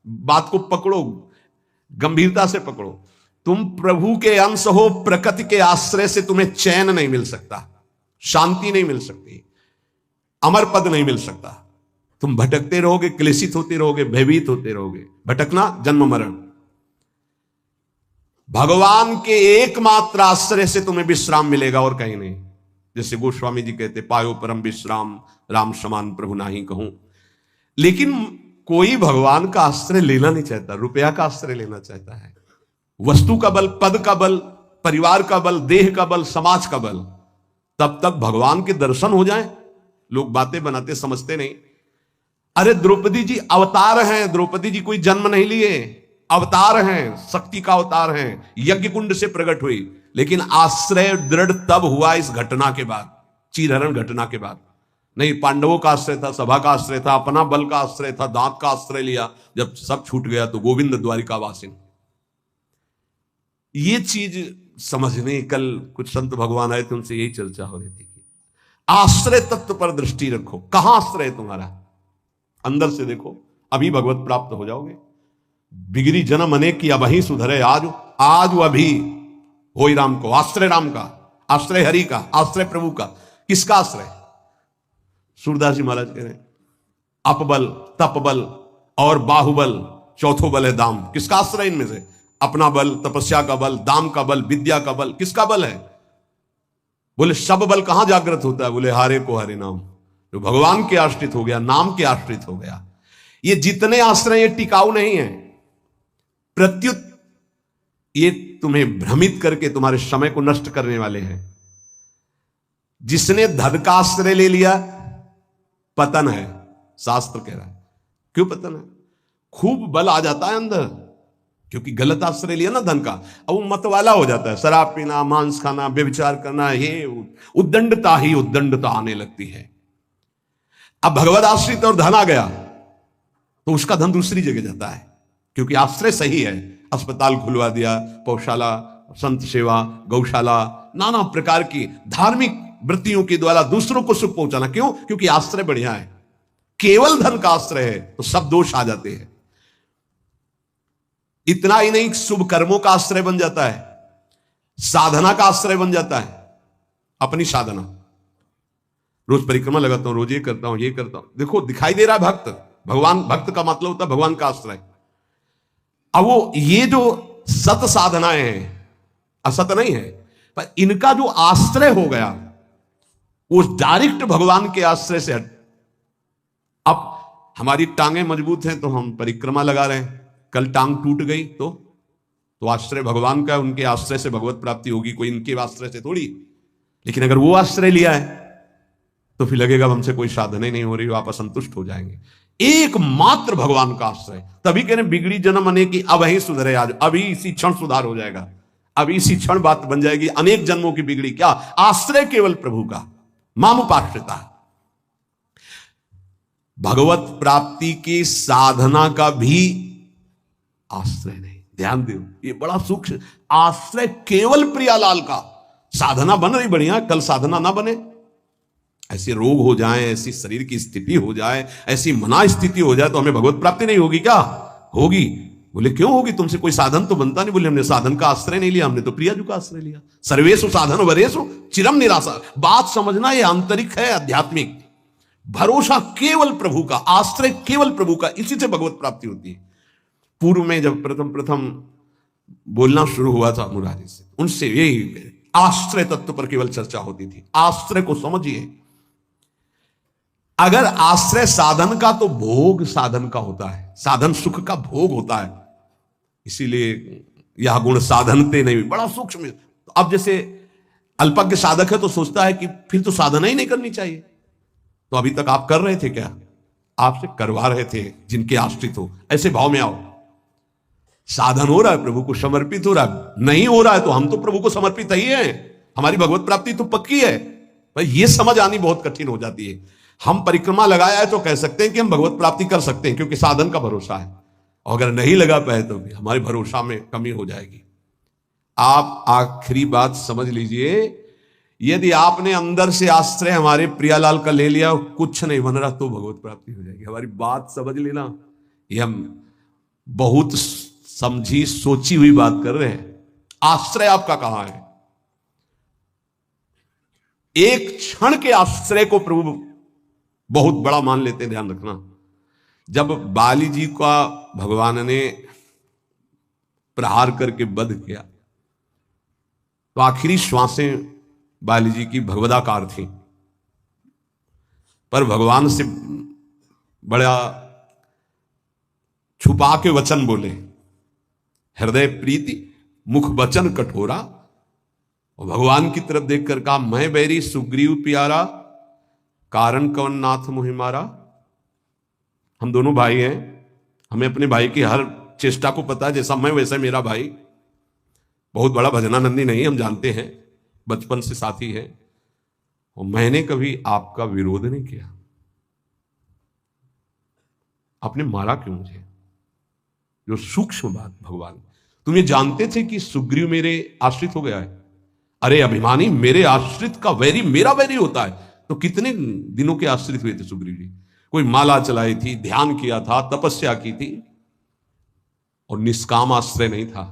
बात को पकड़ो, गंभीरता से पकड़ो। तुम प्रभु के अंश हो, प्रकृति के आश्रय से तुम्हें चैन नहीं मिल सकता, शांति नहीं मिल सकती, अमर पद नहीं मिल सकता। तुम भटकते रहोगे, क्लेशित होते रहोगे, भयभीत होते रहोगे। भटकना जन्म मरण। भगवान के एकमात्र आश्रय से तुम्हें विश्राम मिलेगा और कहीं नहीं। जैसे गोस्वामी जी कहते, पायो परम विश्राम, राम समान प्रभु नाही कहूं। लेकिन कोई भगवान का आश्रय लेना नहीं चाहता, रुपया का आश्रय लेना चाहता है। वस्तु का बल, पद का बल, परिवार का बल, देह का बल, समाज का बल। तब तक भगवान के दर्शन हो जाए। लोग बातें बनाते, समझते नहीं। अरे द्रौपदी जी अवतार हैं, द्रौपदी जी कोई जन्म नहीं लिए, अवतार हैं, शक्ति का अवतार हैं, यज्ञ कुंड से प्रकट हुई। लेकिन आश्रय दृढ़ तब हुआ इस घटना के बाद, चीरहरण घटना के बाद। नहीं, पांडवों का आश्रय था, सभा का आश्रय था, अपना बल का आश्रय था, दांत का आश्रय लिया। जब सब छूट गया तो गोविंद द्वारिका वासिन। ये चीज समझने, कल कुछ संत भगवान आए थे, उनसे यही चर्चा हो रही थी कि आश्रय तत्व पर दृष्टि रखो। कहां आश्रय है तुम्हारा? अंदर से देखो, अभी भगवत प्राप्त हो जाओगे। बिगड़ी जन्म अनेक की अब ही सुधरे आज, आज अभी होई राम को। आश्रय राम का, आश्रय हरि का, आश्रय प्रभु का। किसका आश्रय? सूरदास जी महाराज कह रहे हैं, अपबल, तपबल और बाहुबल, चौथो बल है दाम। किसका आश्रय इनमें से? अपना बल, तपस्या का बल, दाम का बल, विद्या का बल। किसका बल है? बोले सब बल कहां जागृत होता है? बोले हारे को हरे नाम। जो भगवान के आश्रित हो गया, नाम के आश्रित हो गया। ये जितने आश्रय ये टिकाऊ नहीं है, प्रत्युत ये तुम्हें भ्रमित करके तुम्हारे समय को नष्ट करने वाले हैं। जिसने धन का आश्रय ले लिया, पतन है, शास्त्र कह रहा है। क्यों पतन है? खूब बल आ जाता है अंदर, क्योंकि गलत आश्रय लिया ना धन का। अब वो मतवाला हो जाता है, शराब पीना, मांस खाना, व्यभिचार करना, ये उद्दंडता ही उद्दंडता आने लगती है। अब भगवत आश्रित और धन आ गया तो उसका धन दूसरी जगह जाता है, क्योंकि आश्रय सही है। अस्पताल खुलवा दिया, पौशाला, संत सेवा, गौशाला, नाना प्रकार की धार्मिक वृत्तियों के द्वारा दूसरों को सुख पहुंचाना। क्यों? क्योंकि आश्रय बढ़िया है। केवल धन का आश्रय है तो सब दोष आ जाते हैं। इतना ही नहीं, शुभ कर्मों का आश्रय बन जाता है, साधना का आश्रय बन जाता है। अपनी साधना, रोज परिक्रमा लगाता हूं, रोज ये करता हूं, ये करता हूं। देखो दिखाई दे रहा है भक्त, भगवान। भक्त का मतलब होता है भगवान का आश्रय। अब वो ये जो सत साधनाएं हैं, असत नहीं है, पर इनका जो आश्रय हो गया वो डायरेक्ट भगवान के आश्रय से हट। अब हमारी टांगें मजबूत हैं तो हम परिक्रमा लगा रहे हैं, कल टांग टूट गई तो आश्रय भगवान का, उनके आश्रय से भगवत प्राप्ति होगी, कोई इनके आश्रय से थोड़ी। लेकिन अगर वो आश्रय लिया है तो फिर लगेगा हमसे कोई साधना ही नहीं हो रही, आप असंतुष्ट हो जाएंगे। एकमात्र भगवान का आश्रय। तभी कह रहे बिगड़ी जन्म अनेक की अब ही सुधरे आज। अभी इसी क्षण सुधार हो जाएगा, अभी इसी क्षण बात बन जाएगी। अनेक जन्मों की बिगड़ी क्या? आश्रय केवल प्रभु का, मामुपाश्रिता। भगवत प्राप्ति की साधना का भी आश्रय नहीं। ध्यान दो, ये बड़ा सूक्ष्म। आश्रय केवल प्रियालाल का। साधना बन रही बढ़िया, कल साधना ना बने, ऐसे रोग हो जाए, ऐसी शरीर की स्थिति हो जाए, ऐसी मना स्थिति हो जाए तो हमें भगवत प्राप्ति नहीं होगी क्या? होगी। बोले क्यों होगी? तुमसे कोई साधन तो बनता नहीं। बोले हमने साधन का आश्रय नहीं लिया, हमने तो प्रियाजू का आश्रय लिया। सर्वेषु साधन वरेषु चिरम निराशा। बात समझना, ये आंतरिक है, आध्यात्मिक। भरोसा केवल प्रभु का, आश्रय केवल प्रभु का, इसी से भगवत प्राप्ति होती है। पूर्व में जब प्रथम बोलना शुरू हुआ था मुरारी से, उनसे यही आश्रय तत्व पर केवल चर्चा होती थी। आश्रय को समझिए। अगर आश्रय साधन का, तो भोग साधन का होता है, साधन सुख का भोग होता है। इसीलिए यह गुण साधनते नहीं, बड़ा सूक्ष्म। अब जैसे अल्पज्ञ साधक है तो सोचता है कि फिर तो साधना ही नहीं करनी चाहिए। तो अभी तक आप कर रहे थे क्या? आपसे करवा रहे थे जिनके आश्रित हो। ऐसे भाव में आओ। साधन हो रहा है, प्रभु को समर्पित हो रहा है। नहीं हो रहा है तो हम तो प्रभु को समर्पित ही हैं, हमारी भगवत प्राप्ति तो पक्की है। भाई ये समझ आनी बहुत कठिन हो जाती है। हम परिक्रमा लगाया है तो कह सकते हैं कि हम भगवत प्राप्ति कर सकते हैं, क्योंकि साधन का भरोसा है। और अगर नहीं लगा पाए तो भी हमारे भरोसा में कमी हो जाएगी। आप आखिरी बात समझ लीजिए, यदि आपने अंदर से आश्रय हमारे प्रियालाल का ले लिया, कुछ नहीं बन रहा, तो भगवत प्राप्ति हो जाएगी। हमारी बात समझ लेना। ये हम बहुत समझी सोची हुई बात कर रहे हैं। आश्रय आपका कहां है? एक क्षण के आश्रय को प्रभु बहुत बड़ा मान लेते हैं, ध्यान रखना। जब बाली जी का भगवान ने प्रहार करके वध किया तो आखिरी श्वासें बाली जी की भगवदाकार थी, पर भगवान से बड़ा छुपा के वचन बोले, हृदय प्रीति मुख वचन कठोरा, और भगवान की तरफ देखकर कहा, मैं बैरी सुग्रीव प्यारा, कारण कवन नाथ मोहि मारा। हम दोनों भाई हैं, हमें अपने भाई की हर चेष्टा को पता है, जैसा मैं वैसा मेरा भाई। बहुत बड़ा भजनानंदी नहीं, हम जानते हैं, बचपन से साथी है, और मैंने कभी आपका विरोध नहीं किया। आपने मारा क्यों मुझे? जो सूक्ष्म बात भगवान, तुम ये जानते थे कि सुग्रीव मेरे आश्रित हो गया है? अरे अभिमानी, मेरे आश्रित का वैरी मेरा वैरी होता है। तो कितने दिनों के आश्रित हुए थे सुग्रीव जी? कोई माला चलाई थी, ध्यान किया था, तपस्या की थी, और निष्काम आश्रय नहीं था,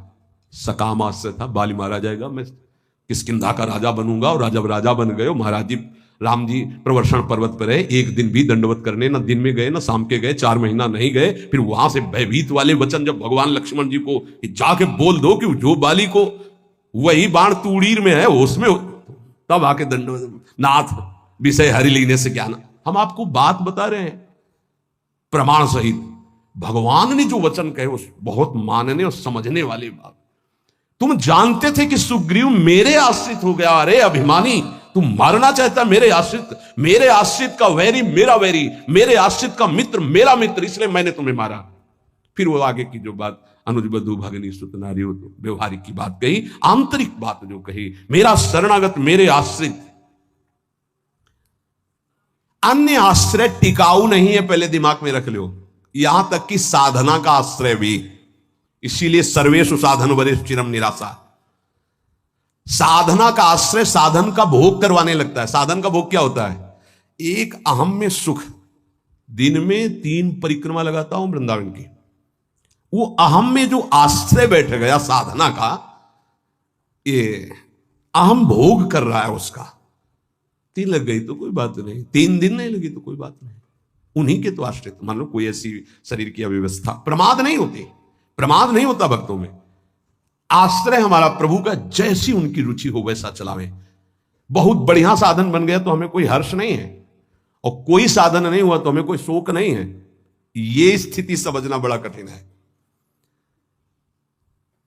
सकाम आश्रय था। बाली मारा जाएगा, मैं किष्किंधा का राजा बनूंगा, और जब राजा बन गए, महाराज जी राम जी प्रवर्षण पर्वत पर रहे, एक दिन भी दंडवत करने न दिन में गए न शाम के गए, 4 महीना नहीं गए। फिर वहां से भयभीत वाले वचन जब भगवान लक्ष्मण जी को जाके बोल दो कि जो बाली को वही बाण तूड़ीर में है उसमें, तब आके दंडवत, नाथ विषय हरि लीने से ज्ञान। हम आपको बात बता रहे हैं प्रमाण सहित। भगवान ने जो वचन कहे उस बहुत मानने और समझने वाली बात। तुम जानते थे कि सुग्रीव मेरे आश्रित हो गया। अरे अभिमानी, तुम मारना चाहता मेरे आश्रित का वैरी मेरा वैरी, मेरे आश्रित का मित्र मेरा मित्र, इसलिए मैंने तुम्हें मारा। फिर वो आगे की जो बात, अनुज बधु भगनी सुत नारी, हो तो व्यवहारिक की बात कही, आंतरिक बात जो कही, मेरा शरणागत मेरे आश्रित। अन्य आश्रय टिकाऊ नहीं है, पहले दिमाग में रख लो। यहां तक कि साधना का आश्रय भी। इसीलिए सर्वेषु साधन वरेषु चिरम निराशा। साधना का आश्रय साधन का भोग करवाने लगता है। साधन का भोग क्या होता है? एक अहम में सुख। दिन में 3 परिक्रमा लगाता हूं वृंदावन की, वो अहम में जो आश्रय बैठ गया साधना का, ये अहम भोग कर रहा है उसका। 3 लग गई तो कोई बात नहीं, 3 दिन नहीं लगी तो कोई बात नहीं, उन्हीं के तो आश्रित। मान लो कोई ऐसी शरीर की अव्यवस्था, प्रमाद नहीं होती, प्रमाद नहीं होता भक्तों में। आश्रय हमारा प्रभु का, जैसी उनकी रुचि हो वैसा चलावे। बहुत बढ़िया साधन बन गया तो हमें कोई हर्ष नहीं है, और कोई साधन नहीं हुआ तो हमें कोई शोक नहीं है। यह स्थिति समझना बड़ा कठिन है।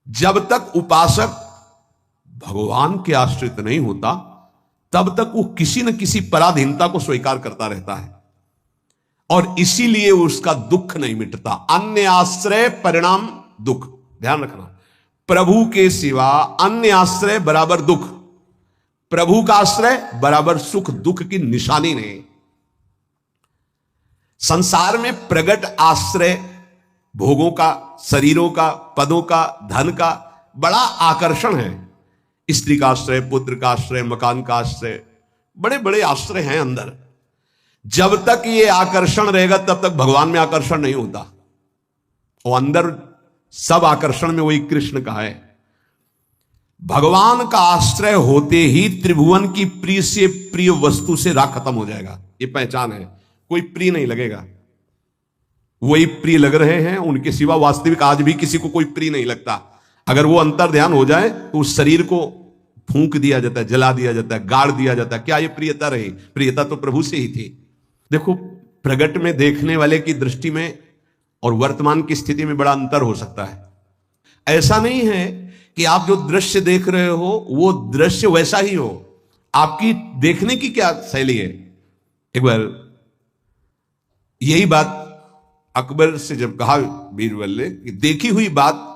जब तक उपासक भगवान के आश्रित नहीं होता, तब तक वो किसी न किसी पराधीनता को स्वीकार करता रहता है, और इसीलिए उसका दुख नहीं मिटता। अन्य आश्रय परिणाम दुख। ध्यान रखना, प्रभु के सिवा अन्य आश्रय बराबर दुख, प्रभु का आश्रय बराबर सुख। दुख की निशानी नहीं। संसार में प्रगट आश्रय भोगों का, शरीरों का, पदों का, धन का बड़ा आकर्षण है। स्त्री का आश्रय, पुत्र का आश्रय, मकान का आश्रय, बड़े बड़े आश्रय हैं अंदर। जब तक ये आकर्षण रहेगा तब तक भगवान में आकर्षण नहीं होता। और अंदर सब आकर्षण में वही कृष्ण का है। भगवान का आश्रय होते ही त्रिभुवन की प्रिय से प्रिय वस्तु से राग खत्म हो जाएगा। ये पहचान है। कोई प्रिय नहीं लगेगा, वही प्रिय लग रहे हैं। उनके सिवा वास्तविक आज भी किसी को कोई प्रिय नहीं लगता। अगर वो अंतर ध्यान हो जाए तो उस शरीर को फूंक दिया जाता है, जला दिया जाता है, गाड़ दिया जाता है। क्या ये प्रियता रही? प्रियता तो प्रभु से ही थी। देखो, प्रगट में देखने वाले की दृष्टि में और वर्तमान की स्थिति में बड़ा अंतर हो सकता है। ऐसा नहीं है कि आप जो दृश्य देख रहे हो वो दृश्य वैसा ही हो। आपकी देखने की क्या शैली है? एक बार यही बात अकबर से जब कहा बीरबल ने कि देखी हुई बात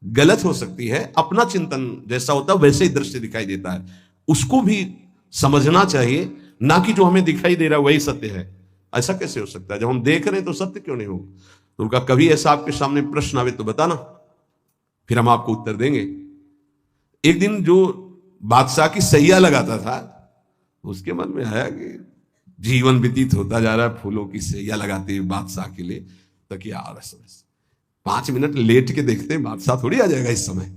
गलत हो सकती है, अपना चिंतन जैसा होता है वैसे ही दृश्य दिखाई देता है, उसको भी समझना चाहिए, ना कि जो हमें दिखाई दे रहा है वही सत्य है। ऐसा कैसे हो सकता है? जब हम देख रहे हैं तो सत्य क्यों नहीं हो? तो उनका कभी ऐसा आपके सामने प्रश्न आवे तो बताना, फिर हम आपको उत्तर देंगे। एक दिन जो बादशाह की सैया लगाता था, उसके मन में आया कि जीवन व्यतीत होता जा रहा है फूलों की सैया लगाते हुए बादशाह के लिए तकिया और समझ। 5 मिनट लेट के देखते हैं, बादशाह थोड़ी आ जाएगा इस समय।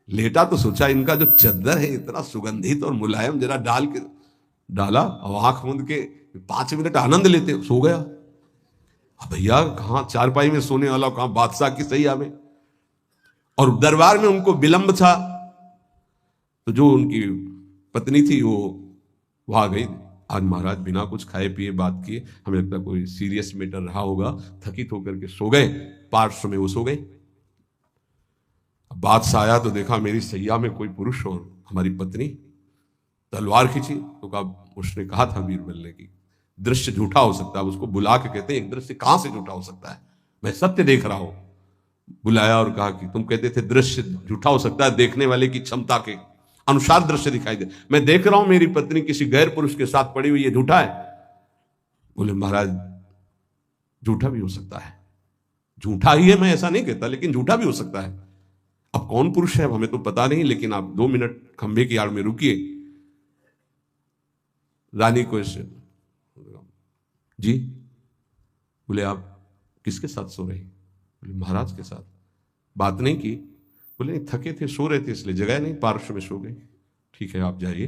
लेटा तो सोचा इनका जो चद्दर है इतना सुगंधित और मुलायम, जरा डाल के डाला और आंख मूंद के 5 मिनट आनंद लेते, सो गया। भैया कहाँ चारपाई में सोने वाला, कहाँ बादशाह की सैया में। और दरबार में उनको विलंब था, तो जो उनकी पत्नी थी वो वहां गई। आज महाराज बिना कुछ खाए पिए बात किए, हमें लगता कोई सीरियस मैटर रहा होगा, थकित होकर के सो गए। पार्श्व में वो सो गए। बादशाह आया तो देखा मेरी सैया में कोई पुरुष और हमारी पत्नी। तलवार खींची तो कहा, उसने कहा था बीरबल ने कि दृश्य झूठा हो सकता है। उसको बुला के कहते हैं एक दृश्य कहां से झूठा हो सकता है, मैं सत्य देख रहा हूं। बुलाया और कहा कि तुम कहते थे दृश्य झूठा हो सकता है, देखने वाले की क्षमता के अनुसार दृश्य दिखाई दे। मैं देख रहा हूं मेरी पत्नी किसी गैर पुरुष के साथ पड़ी हुई, ये झूठा है। बोले महाराज झूठा भी हो सकता है, झूठा ही है, मैं ऐसा नहीं कहता, लेकिन झूठा भी हो सकता है। अब कौन पुरुष है हमें तो पता नहीं, लेकिन आप 2 मिनट खंभे की आड़ में रुकिए। रानी को जी, बोले आप किसके साथ सो रहे? बोले महाराज के साथ। बात नहीं की? बोले नहीं, थके थे, सो रहे थे इसलिए जगह नहीं, पार्श्व में सो गए। ठीक है आप जाइए,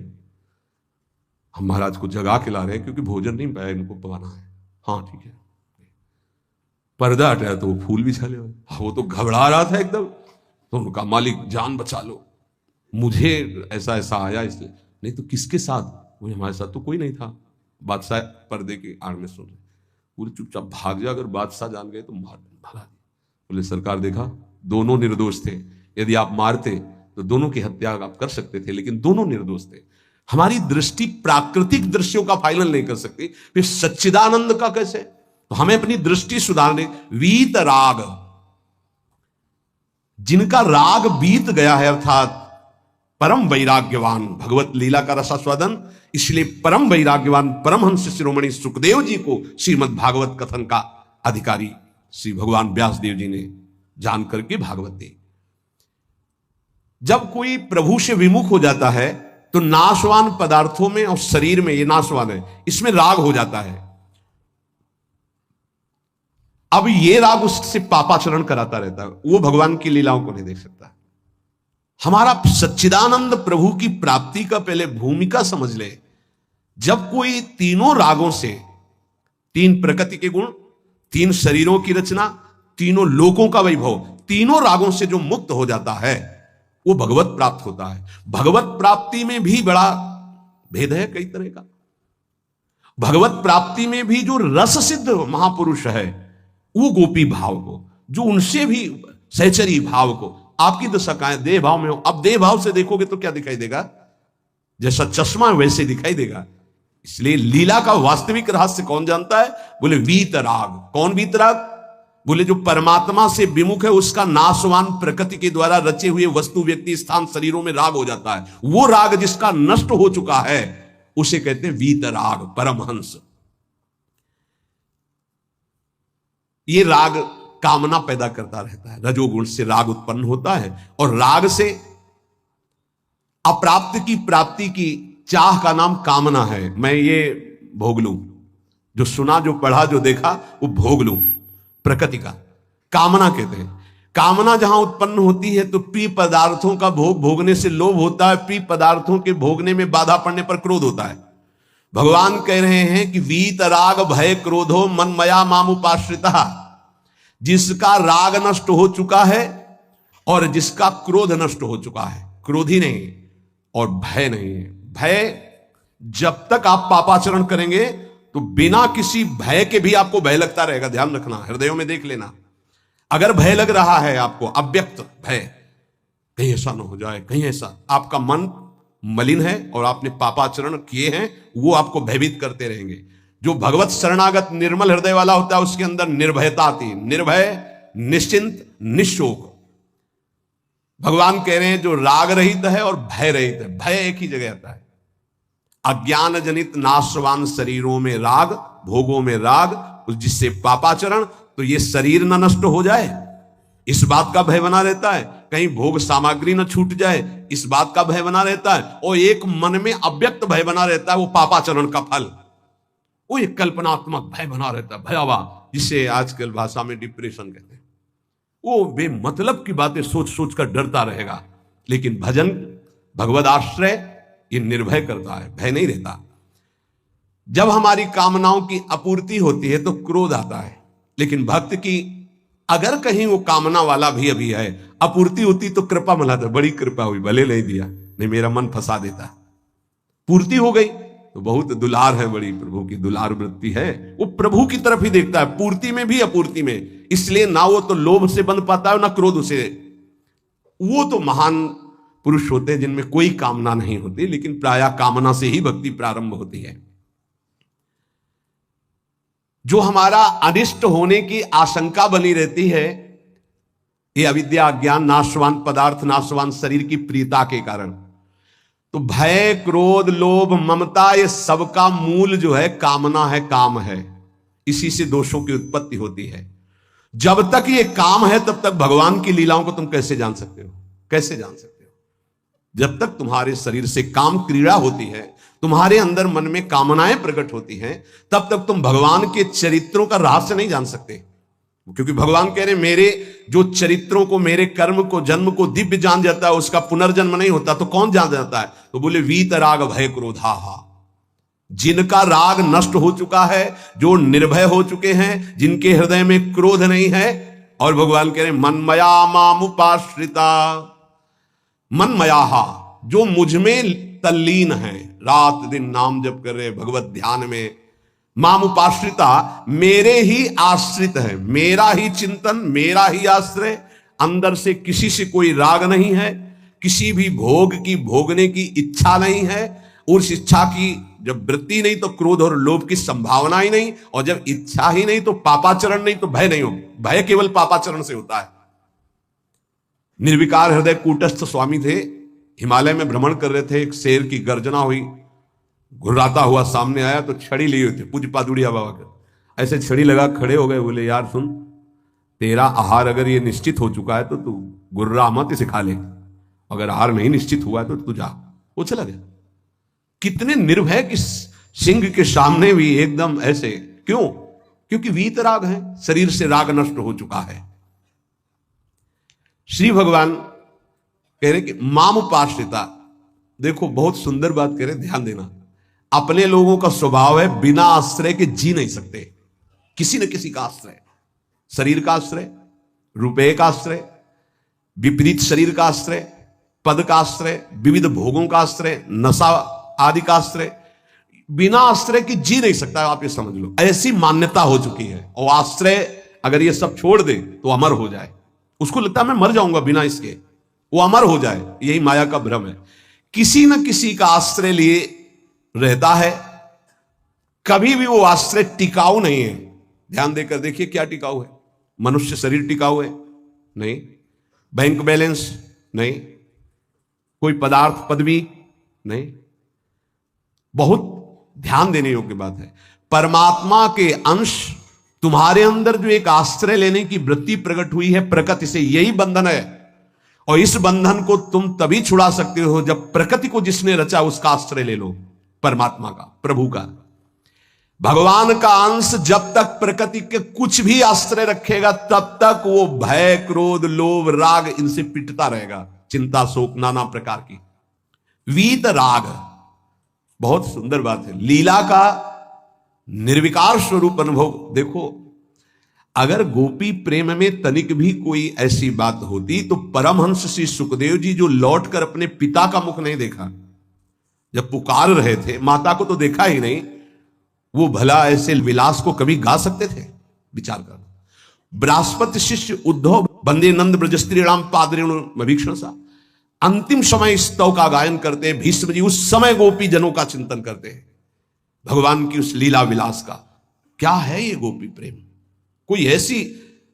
हम महाराज को जगा के ला रहे हैं क्योंकि भोजन नहीं पाया, इनको पवाना है। हाँ ठीक है। पर्दा हटाया तो वो फूल भी छले हुए। वो तो घबरा रहा था एकदम, तो उनका मालिक जान बचा लो, मुझे ऐसा ऐसा आया इसलिए। नहीं तो किसके साथ? बोले हमारे साथ तो कोई नहीं था। बादशाह पर्दे की आड़ में सुन रहे। पूरे चुपचाप भाग जा, अगर बादशाह जान गए तो मार भगा दिया। बोले सरकार देखा दोनों निर्दोष थे, यदि आप मारते तो दोनों की हत्या आप कर सकते थे, लेकिन दोनों निर्दोष थे। हमारी दृष्टि प्राकृतिक दृश्यों का फाइनल नहीं कर सकती, फिर सच्चिदानंद का कैसे? तो हमें अपनी दृष्टि सुधारने। वीत राग, जिनका राग बीत गया है, अर्थात परम वैराग्यवान, भगवत लीला का रसास्वादन, इसलिए परम वैराग्यवान परमहंस शिरोमणि सुखदेव जी को श्रीमद् भागवत कथन का अधिकारी श्री भगवान व्यास देव जी ने जान करके भागवत दी। जब कोई प्रभु से विमुख हो जाता है तो नाशवान पदार्थों में और शरीर में, ये नाशवान है, इसमें राग हो जाता है। अब ये राग उससे पापाचरण कराता रहता है, वो भगवान की लीलाओं को नहीं देख सकता। हमारा सच्चिदानंद प्रभु की प्राप्ति का पहले भूमिका समझ ले। जब कोई तीनों रागों से, 3 प्रकृति के गुण, 3 शरीरों की रचना, तीनों लोकों का वैभव, तीनों रागों से जो मुक्त हो जाता है वो भगवत प्राप्त होता है। भगवत प्राप्ति में भी बड़ा भेद है कई तरह का। भगवत प्राप्ति में भी जो रस सिद्ध महापुरुष है वो गोपी भाव को, जो उनसे भी सहचरी भाव को, आपकी दशा का देह भाव में हो। अब देह भाव से देखोगे तो क्या दिखाई देगा? जैसा चश्मा वैसे दिखाई देगा। इसलिए लीला का वास्तविक रहस्य कौन जानता है? बोले वीतराग। कौन वीतराग? बोले जो परमात्मा से विमुख है, उसका नाशवान प्रकृति के द्वारा रचे हुए वस्तु, व्यक्ति, स्थान, शरीरों में राग हो जाता है। वो राग जिसका नष्ट हो चुका है उसे कहते हैं वीतराग, परमहंस। ये राग कामना पैदा करता रहता है, रजोगुण से राग उत्पन्न होता है, और राग से अप्राप्त की प्राप्ति की चाह का नाम कामना है। मैं ये भोग लूं, जो सुना, जो पढ़ा, जो देखा, वो भोग लूं, प्रकृति का कामना कहते हैं। कामना जहां उत्पन्न होती है तो प्रिय पदार्थों का भोग भोगने से लोभ होता है, प्रिय पदार्थों के भोगने में बाधा पड़ने पर क्रोध होता है। भगवान कह रहे हैं कि वीतराग भय क्रोधो मन मया मामुपाश्रिता। जिसका राग नष्ट हो चुका है और जिसका क्रोध नष्ट हो चुका है, क्रोधी नहीं और भय नहीं है। भय, जब तक आप पापाचरण करेंगे तो बिना किसी भय के भी आपको भय लगता रहेगा। ध्यान रखना, हृदयों में देख लेना। अगर भय लग रहा है आपको, अव्यक्त भय, कहीं ऐसा ना हो जाए, कहीं ऐसा, आपका मन मलिन है और आपने पापाचरण किए हैं, वो आपको भयभीत करते रहेंगे। जो भगवत शरणागत निर्मल हृदय वाला होता है उसके अंदर निर्भयता आती, निर्भय, निश्चिंत, निशोक। भगवान कह रहे हैं जो राग रहित है और भय रहित है। भय एक ही जगह आता है। अज्ञान जनित नाशवान शरीरों में राग, भोगों में राग, जिससे पापाचरण, तो ये शरीर न नष्ट हो जाए, इस बात का भय बना रहता है। कहीं भोग सामग्री न छूट जाए, इस बात का भय बना रहता है। और एक मन में अव्यक्त भय बना रहता है, वो पापाचरण का फल, वो एक कल्पनात्मक भय बना रहता है, भयावह, जिसे आजकल भाषा में डिप्रेशन कहते हैं। वो बेमतलब की बातें सोच सोच कर डरता रहेगा। लेकिन भजन, भगवद आश्रय, ये निर्भय करता है, भय नहीं रहता। जब हमारी कामनाओं की आपूर्ति होती है तो क्रोध आता है, लेकिन भक्त की अगर कहीं वो कामना वाला भी अभी है, अपूर्ति होती तो कृपा मनाता, बड़ी कृपा हुई, भले नहीं दिया, नहीं मेरा मन फंसा देता। पूर्ति हो गई तो बहुत दुलार है, बड़ी प्रभु की दुलार वृत्ति है, वो प्रभु की तरफ ही देखता है, पूर्ति में भी अपूर्ति में। इसलिए ना वो तो लोभ से बंध पाता है ना क्रोध से। वो तो महान पुरुष होते हैं जिनमें कोई कामना नहीं होती, लेकिन प्रायः कामना से ही भक्ति प्रारंभ होती है। जो हमारा अनिष्ट होने की आशंका बनी रहती है, ये अविद्या, अज्ञान, नाशवान पदार्थ, नाशवान शरीर की प्रियता के कारण। तो भय, क्रोध, लोभ, ममता, ये सबका मूल जो है कामना है, काम है। इसी से दोषों की उत्पत्ति होती है। जब तक ये काम है तब तक भगवान की लीलाओं को तुम कैसे जान सकते हो? कैसे जान सकते हो? जब तक तुम्हारे शरीर से काम क्रीड़ा होती है, तुम्हारे अंदर मन में कामनाएं प्रकट होती हैं, तब तक तुम भगवान के चरित्रों का रहस्य नहीं जान सकते। क्योंकि भगवान कह रहे मेरे जो चरित्रों को, मेरे कर्म को, जन्म को दिव्य जान जाता है, उसका पुनर्जन्म नहीं होता, तो कौन जान जाता है? तो बोले वीत राग भय क्रोधा, जिनका राग नष्ट हो चुका है, जो निर्भय हो चुके हैं, जिनके हृदय में क्रोध नहीं है। और भगवान कह रहे मनमया मामुपाश्रिता, मनमयाहा, जो मुझ में तल्लीन है, रात दिन नाम जप कर रहे भगवत ध्यान में, मामुपाश्रिता, मेरे ही आश्रित है, मेरा ही चिंतन, मेरा ही आश्रय, अंदर से किसी से कोई राग नहीं है, किसी भी भोग की भोगने की इच्छा नहीं है। उस इच्छा की जब वृत्ति नहीं तो क्रोध और लोभ की संभावना ही नहीं, और जब इच्छा ही नहीं तो पापाचरण नहीं, तो भय नहीं होगा। भय केवल पापाचरण से होता है। निर्विकार हृदय कूटस्थ स्वामी थे, हिमालय में भ्रमण कर रहे थे, एक शेर की गर्जना हुई, घुर्राता हुआ सामने आया तो छड़ी लिए हुए थे, पूज्य पादुड़िया बाबा का, ऐसे छड़ी लगा खड़े हो गए। बोले यार सुन, तेरा आहार अगर ये निश्चित हो चुका है तो तू गुर्रा मत इसे खा ले, अगर आहार नहीं निश्चित हुआ है तो तू जा। वो चला गया। कितने निर्भय कि सिंह के सामने भी एकदम ऐसे, क्यों? क्योंकि वीतराग है, शरीर से राग नष्ट हो चुका है। श्री भगवान कह रहे कि मामुपाश्रिता, देखो बहुत सुंदर बात कह रहे, ध्यान देना। अपने लोगों का स्वभाव है बिना आश्रय के जी नहीं सकते, किसी न किसी का आश्रय, शरीर का आश्रय, रुपए का आश्रय, विपरीत शरीर का आश्रय, पद का आश्रय, विविध भोगों का आश्रय, नशा आदि का आश्रय, बिना आश्रय की जी नहीं सकता। आप ये समझ लो, ऐसी मान्यता हो चुकी है। और आश्रय अगर ये सब छोड़ दे तो अमर हो जाए, उसको लगता है मैं मर जाऊंगा बिना इसके, वो अमर हो जाए। यही माया का भ्रम है। किसी न किसी का आश्रय लिए रहता है, कभी भी वो आश्रय टिकाऊ नहीं है। ध्यान देकर देखिए क्या टिकाऊ है? मनुष्य शरीर टिकाऊ है? नहीं। Bank balance? नहीं। कोई पदार्थ, पदवी? नहीं। बहुत ध्यान देने योग्य बात है। परमात्मा के अंश तुम्हारे अंदर जो एक आश्रय लेने की वृत्ति प्रकट हुई है प्रकृति से, यही बंधन है। और इस बंधन को तुम तभी छुड़ा सकते हो जब प्रकृति को जिसने रचा उसका आश्रय ले लो, परमात्मा का, प्रभु का। भगवान का अंश जब तक प्रकृति के कुछ भी आश्रय रखेगा तब तक वो भय, क्रोध, लोभ, राग इनसे पिटता रहेगा, चिंता, शोक, नाना प्रकार की। वीत राग, बहुत सुंदर बात है। लीला का निर्विकार स्वरूप अनुभव देखो। अगर गोपी प्रेम में तनिक भी कोई ऐसी बात होती तो परमहंस श्री सुखदेव जी, जो लौटकर अपने पिता का मुख नहीं देखा, जब पुकार रहे थे, माता को तो देखा ही नहीं, वो भला ऐसे विलास को कभी गा सकते थे? विचार कर। बृहस्पति शिष्य उद्धव बंदे नंद ब्रजस्त्रीणाम पादरेणुमभीक्षण सा, अंतिम समय स्तव का गायन करते हैं। भीष्म जी उस समय गोपी जनों का चिंतन करते हैं, भगवान की उस लीला विलास का। क्या है ये गोपी प्रेम? कोई ऐसी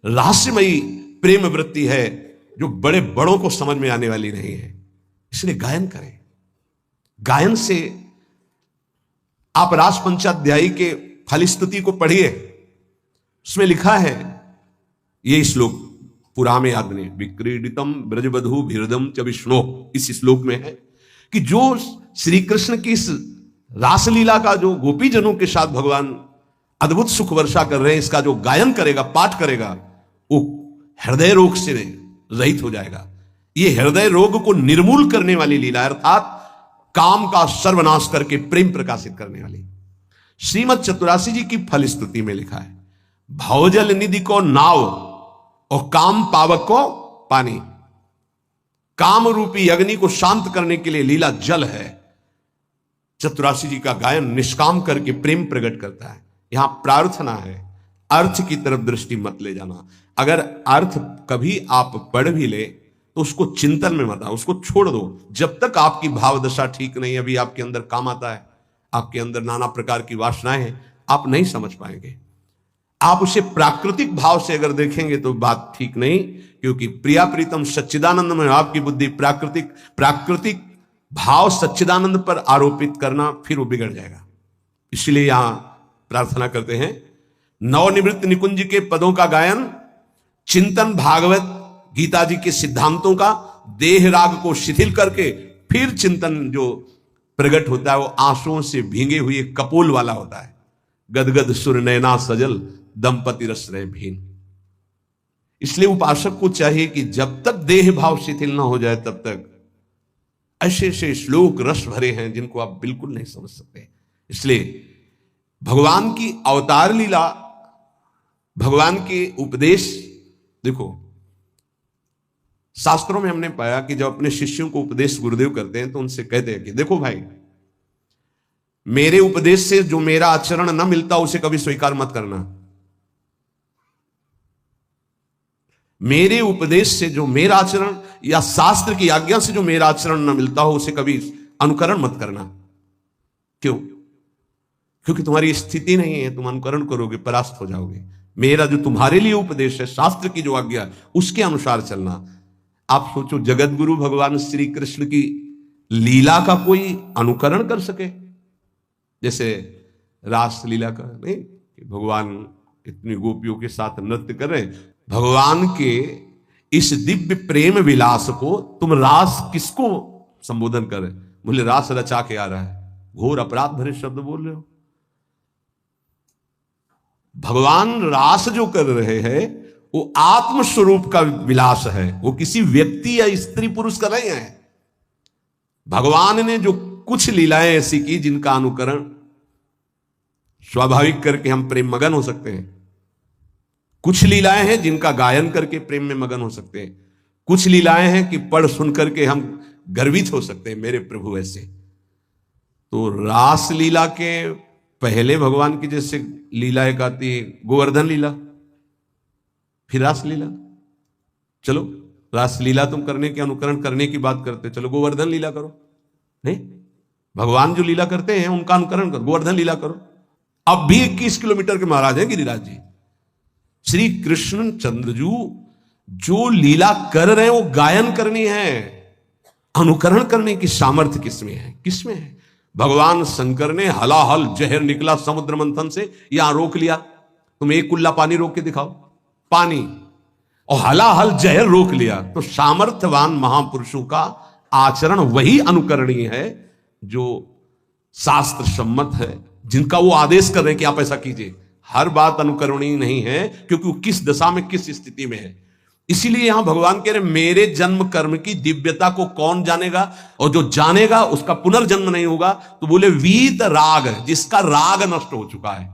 रहस्यमयी प्रेम वृत्ति है जो बड़े बड़ों को समझ में आने वाली नहीं है। इसलिए गायन करें। गायन से आप रास पंचाध्यायी के फलस्तुति को पढ़िए, उसमें लिखा है ये श्लोक, पुरा में याद नहीं, विक्रीडितम ब्रजबधु भिरदम च विष्णु, इस श्लोक में है कि जो श्री कृष्ण की इस रासलीला का जो गोपी जनों के साथ भगवान अद्भुत सुख वर्षा कर रहे हैं, इसका जो गायन करेगा, पाठ करेगा, वो हृदय रोग से रहित हो जाएगा। ये हृदय रोग को निर्मूल करने वाली लीला, अर्थात काम का सर्वनाश करके प्रेम प्रकाशित करने वाली। श्रीमद चतुरासी जी की फल स्तुति में लिखा है, भवजल निधि को नाव और काम पावक को पानी। काम रूपी अग्नि को शांत करने के लिए लीला जल है। चतुरासी जी का गायन निष्काम करके प्रेम प्रकट करता है। यहां प्रार्थना है, अर्थ की तरफ दृष्टि मत ले जाना। अगर अर्थ कभी आप पढ़ भी ले तो उसको चिंतन में मत आओ, उसको छोड़ दो। जब तक आपकी भाव दशा ठीक नहीं, अभी आपके अंदर काम आता है, आपके अंदर नाना प्रकार की वासनाएं हैं, आप नहीं समझ पाएंगे। आप उसे प्राकृतिक भाव से अगर देखेंगे तो बात ठीक नहीं, क्योंकि प्रिया प्रीतम सच्चिदानंद में आपकी बुद्धि प्राकृतिक भाव सच्चिदानंद पर आरोपित करना, फिर वो बिगड़ जाएगा। इसलिए यहां प्रार्थना करते हैं, नवनिवृत्त निकुंज के पदों का गायन, चिंतन भागवत गीता जी के सिद्धांतों का, देह राग को शिथिल करके फिर चिंतन जो प्रकट होता है वो आंसुओं से भींगे हुए कपोल वाला होता है। गदगद सुर नैना सजल दंपति रस रहे भीन। इसलिए उपासक को चाहिए कि जब तक देह भाव शिथिल ना हो जाए तब तक ऐसे ऐसे श्लोक रस भरे हैं जिनको आप बिल्कुल नहीं समझ सकते। इसलिए भगवान की अवतार लीला, भगवान के उपदेश, देखो शास्त्रों में हमने पाया कि जब अपने शिष्यों को उपदेश गुरुदेव करते हैं तो उनसे कहते हैं कि देखो भाई, मेरे उपदेश से जो मेरा आचरण न मिलता उसे कभी स्वीकार मत करना। मेरे उपदेश से जो मेरा आचरण या शास्त्र की आज्ञा से जो मेरा आचरण न मिलता हो उसे कभी अनुकरण मत करना। क्यों? क्योंकि तुम्हारी स्थिति नहीं है, तुम अनुकरण करोगे परास्त हो जाओगे। मेरा जो तुम्हारे लिए उपदेश है, शास्त्र की जो आज्ञा है, उसके अनुसार चलना। आप सोचो, जगत गुरु भगवान श्री कृष्ण की लीला का कोई अनुकरण कर सके? जैसे रास लीला का नहीं, भगवान इतनी गोपियों के साथ नृत्य कर रहे हैं। भगवान के इस दिव्य प्रेम विलास को तुम रास किसको संबोधन कर रहे? बोले रास रचा के आ रहा है। घोर अपराध भरे शब्द बोल रहे हो। भगवान रास जो कर रहे हैं वो आत्म स्वरूप का विलास है, वो किसी व्यक्ति या स्त्री पुरुष का नहीं है। भगवान ने जो कुछ लीलाएं ऐसी की जिनका अनुकरण स्वाभाविक करके हम प्रेम मगन हो सकते हैं। कुछ लीलाएं हैं जिनका गायन करके प्रेम में मगन हो सकते हैं। कुछ लीलाएं हैं कि पढ़ सुन करके हम गर्वित हो सकते हैं, मेरे प्रभु ऐसे। तो रास लीला के पहले भगवान की जैसे लीला एक आती है गोवर्धन लीला, फिर रास लीला। चलो रास लीला तुम करने के अनुकरण करने की बात करते, चलो गोवर्धन लीला करो। नहीं, भगवान जो लीला करते हैं उनका अनुकरण करो, गोवर्धन लीला करो। अब भी 21 किलोमीटर के महाराज हैं गिरिराज जी। श्री कृष्ण चंद्रजू जो लीला कर रहे हैं वो गायन करनी है, अनुकरण करने की सामर्थ्य किसमें है? किसमें है? भगवान शंकर ने हलाहल जहर निकला समुद्र मंथन से, यहां रोक लिया। तुम एक कुल्ला पानी रोक के दिखाओ, पानी, और हलाहल जहर रोक लिया। तो सामर्थ्यवान महापुरुषों का आचरण वही अनुकरणीय है जो शास्त्र सम्मत है, जिनका वो आदेश कर रहे हैं कि आप ऐसा कीजिए। हर बात अनुकरणीय नहीं है, क्योंकि वो किस दशा में किस स्थिति में है। इसीलिए यहां भगवान कह रहे मेरे जन्म कर्म की दिव्यता को कौन जानेगा, और जो जानेगा उसका पुनर्जन्म नहीं होगा। तो बोले वीत राग, जिसका राग नष्ट हो चुका है,